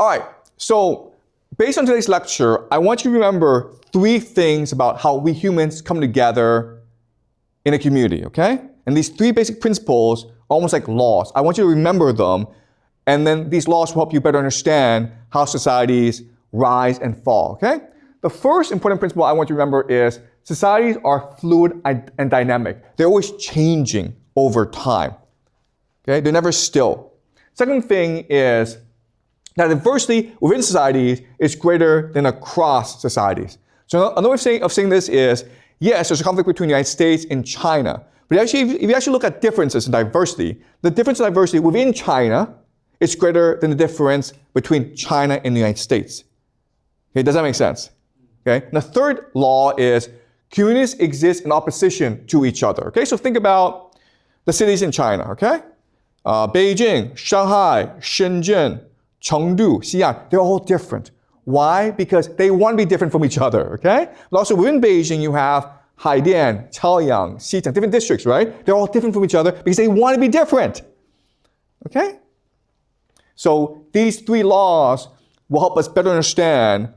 All right, so based on today's lecture, I want you to remember 3 things about how we humans come together in a community, okay? And these 3 basic principles are almost like laws. I want you to remember them, and then these laws will help you better understand how societies rise and fall, okay? The first important principle I want you to remember is societies are fluid and dynamic. They're always changing over time, okay? They're never still. Second thing is that diversity within societies is greater than across societies. So another way of saying this is, yes, there's a conflict between the United States and China. But actually, if you actually look at differences in diversity, the difference in diversity within China is greater than the difference between China and the United States. Okay, does that make sense? Okay. And the third law is communities exist in opposition to each other. Okay, so think about the cities in China. Okay, Beijing, Shanghai, Shenzhen, Chengdu, Xi'an, they're all different. Why? Because they want to be different from each other, okay? But also within Beijing, you have Haidian, Chaoyang, Xicheng, different districts, right? They're all different from each other because they want to be different, okay? So these 3 laws will help us better understand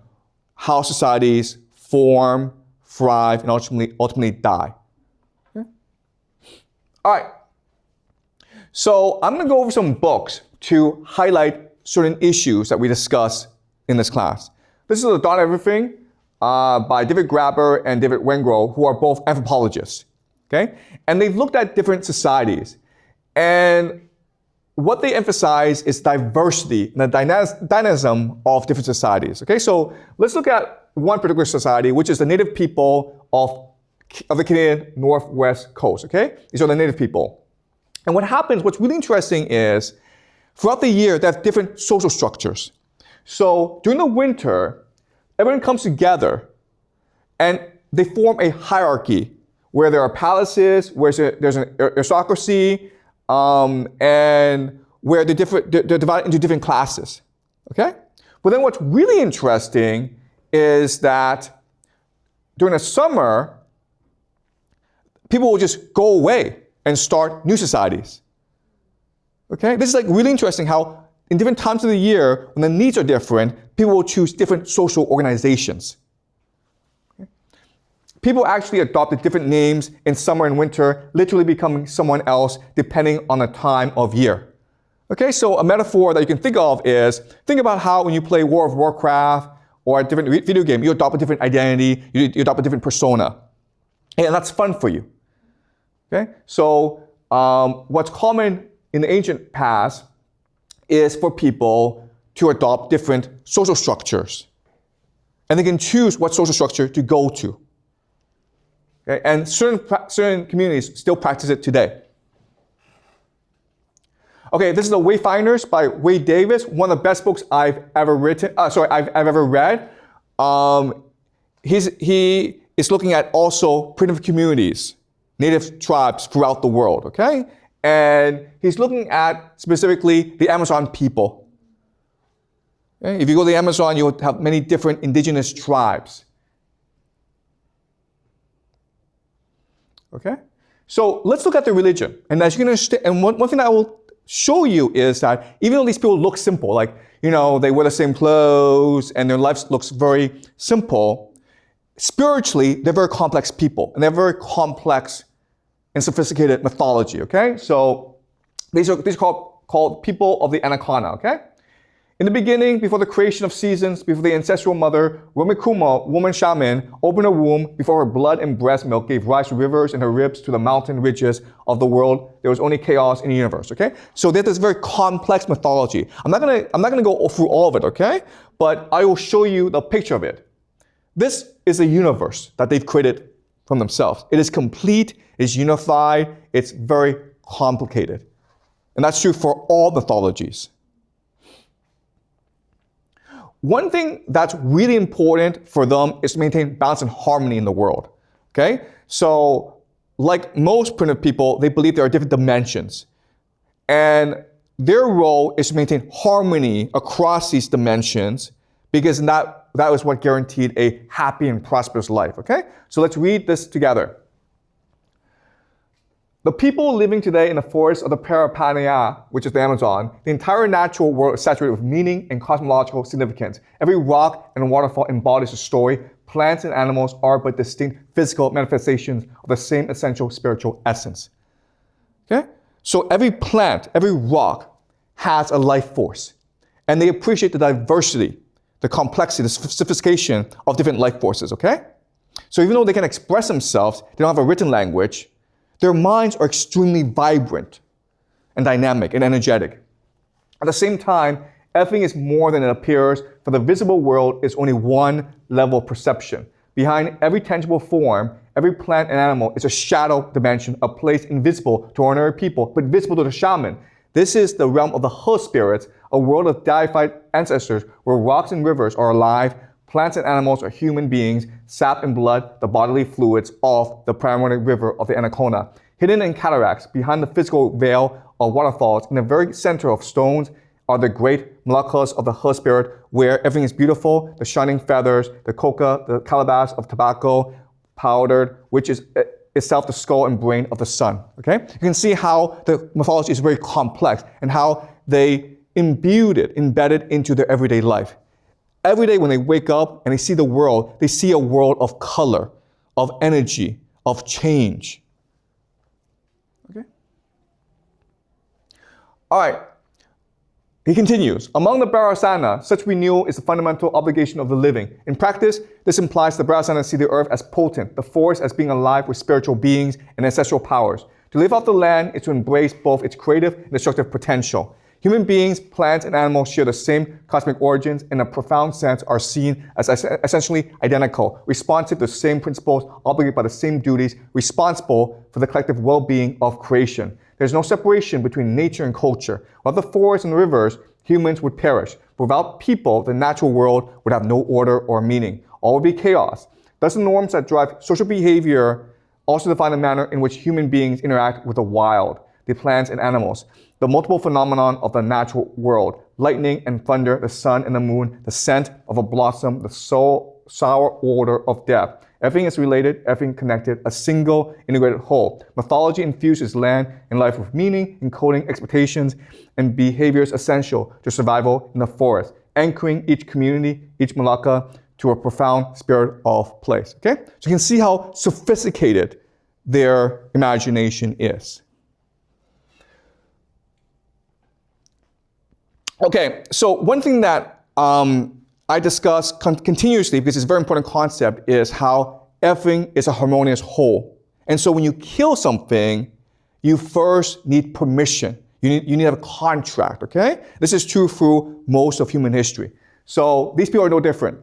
how societies form, thrive, and ultimately die. Okay? All right. So I'm going to go over some books to highlight certain issues that we discuss in this class. This is The Dawn of Everything by David Graeber and David Wengrow, who are both anthropologists. Okay? And they've looked at different societies. And what they emphasize is diversity and the dynamism of different societies. Okay? So let's look at one particular society, which is the native people of the Canadian Northwest Coast. Okay? These are the native people. And what happens, what's really interesting is throughout the year, they have different social structures. So during the winter, everyone comes together and they form a hierarchy where there are palaces, where there's an aristocracy, and where they're divided into different classes. Okay? But then what's really interesting is that during the summer, people will just go away and start new societies. Okay? This is like really interesting how in different times of the year, when the needs are different, people will choose different social organizations. Okay? People actually adopted different names in summer and winter, literally becoming someone else depending on the time of year. Okay, so a metaphor that you can think of is, think about how when you play World of Warcraft or a different video game, you adopt a different identity, you adopt a different persona. And that's fun for you. Okay, so what's common in the ancient past is for people to adopt different social structures. And they can choose what social structure to go to. Okay? And certain communities still practice it today. Okay, this is The Wayfinders by Wade Davis, one of the best books I've ever read. He is looking at also primitive communities, native tribes throughout the world, okay? And he's looking at specifically the Amazon people. Okay? If you go to the Amazon, you'll have many different indigenous tribes. Okay? So let's look at the religion. And as you can understand, and one thing that I will show you is that even though these people look simple, like, you know, they wear the same clothes and their life looks very simple, spiritually, they're very complex people. And they're very complex and sophisticated mythology, okay? So these are called people of the Anaconda, okay? In the beginning, before the creation of seasons, before the ancestral mother, Romikuma, woman shaman, opened her womb before her blood and breast milk gave rise to rivers and her ribs to the mountain ridges of the world. There was only chaos in the universe, okay? So there's this very complex mythology. I'm not gonna go through all of it, okay? But I will show you the picture of it. This is a universe that they've created from themselves. It is complete, it's unified, it's very complicated. And that's true for all mythologies. One thing that's really important for them is to maintain balance and harmony in the world, okay? So, like most primitive people, they believe there are different dimensions. And their role is to maintain harmony across these dimensions because that was what guaranteed a happy and prosperous life, okay? So let's read this together. The people living today in the forests of the Parapania, which is the Amazon, the entire natural world is saturated with meaning and cosmological significance. Every rock and waterfall embodies a story. Plants and animals are but distinct physical manifestations of the same essential spiritual essence. Okay? So every plant, every rock has a life force. And they appreciate the diversity, the complexity, the sophistication of different life forces, okay? So even though they can express themselves, they don't have a written language, their minds are extremely vibrant and dynamic and energetic. At the same time, everything is more than it appears, for the visible world is only one level of perception. Behind every tangible form, every plant and animal is a shadow dimension, a place invisible to ordinary people, but visible to the shaman. This is the realm of the He spirits, a world of deified ancestors where rocks and rivers are alive, plants and animals are human beings, sap and blood, the bodily fluids of the primary river of the Anaconda. Hidden in cataracts, behind the physical veil of waterfalls, in the very center of stones, are the great molakas of the He spirit, where everything is beautiful, the shining feathers, the coca, the calabash of tobacco, powdered, which is itself the skull and brain of the sun. Okay? You can see how the mythology is very complex and how they imbued it, embedded into their everyday life. Every day when they wake up and they see the world, they see a world of color, of energy, of change. Okay? All right. He continues, among the Bharasana, such renewal is the fundamental obligation of the living. In practice, this implies the Bharasana see the earth as potent, the forest as being alive with spiritual beings and ancestral powers. To live off the land is to embrace both its creative and destructive potential. Human beings, plants, and animals share the same cosmic origins, in a profound sense are seen as essentially identical, responsive to the same principles, obligated by the same duties, responsible for the collective well-being of creation. There's no separation between nature and culture. Without the forests and rivers, humans would perish. Without people, the natural world would have no order or meaning. All would be chaos. Thus, the norms that drive social behavior also define the manner in which human beings interact with the wild, the plants and animals. The multiple phenomenon of the natural world, lightning and thunder, the sun and the moon, the scent of a blossom, the sour order of death. Everything is related, everything connected, a single integrated whole. Mythology infuses land and life with meaning, encoding expectations and behaviors essential to survival in the forest, anchoring each community, each Malacca, to a profound spirit of place. Okay? So you can see how sophisticated their imagination is. Okay, so one thing that I discuss continuously, because it's a very important concept, is how everything is a harmonious whole. And so when you kill something, you first need permission. You need to have a contract, okay? This is true through most of human history. So these people are no different.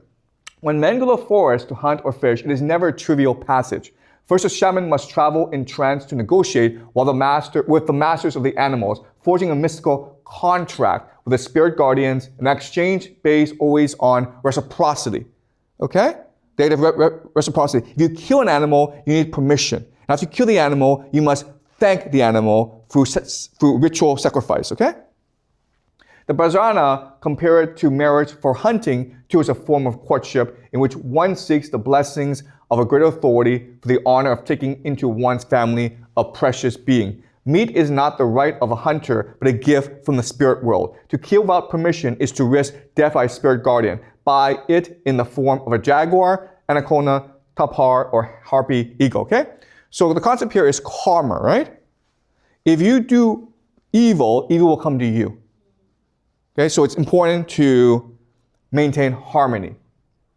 When men go to the forest to hunt or fish, it is never a trivial passage. First, the shaman must travel in trance to negotiate with the masters of the animals, forging a mystical contract with the spirit guardians, an exchange based always on reciprocity. Okay? They have reciprocity. If you kill an animal, you need permission. Now, if you kill the animal, you must thank the animal through ritual sacrifice. Okay? The Bharasana compare it to marriage for hunting, too, as a form of courtship in which one seeks the blessings of a greater authority for the honor of taking into one's family a precious being. Meat is not the right of a hunter, but a gift from the spirit world. To kill without permission is to risk death by a spirit guardian, by it in the form of a jaguar, anaconda, tapir, or harpy eagle, okay? So the concept here is karma, right? If you do evil, evil will come to you. Okay, so it's important to maintain harmony.